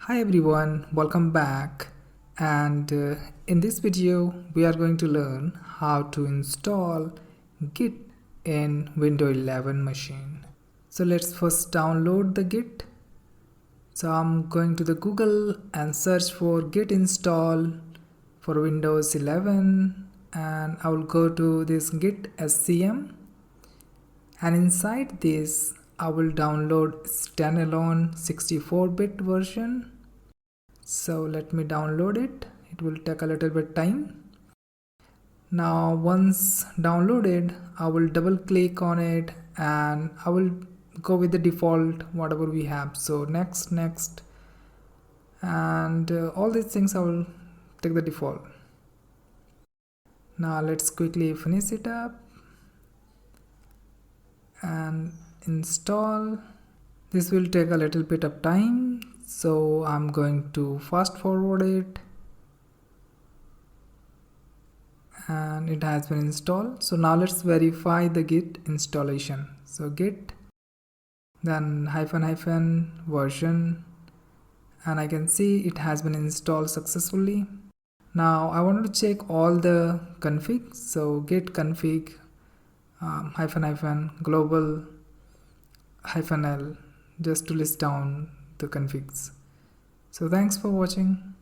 Hi everyone, welcome back. And in this video we are going to learn how to install Git in Windows 11 machine. So let's first download the Git. So I'm going to the Google and search for Git install for Windows 11, and I will go to this Git SCM, and inside this I will download standalone 64-bit version. So let me download it. It will take a little bit time. Now once downloaded, I will double click on it and I will go with the default whatever we have. So next, and all these things I will take the default. Now let's quickly finish it up and install. This will take a little bit of time, so I'm going to fast forward it, and it has been installed. So now let's verify the Git installation. So Git, then -- version, and I can see it has been installed successfully. Now I want to check all the configs. So git config -- global -l, just to list down the configs. So thanks for watching.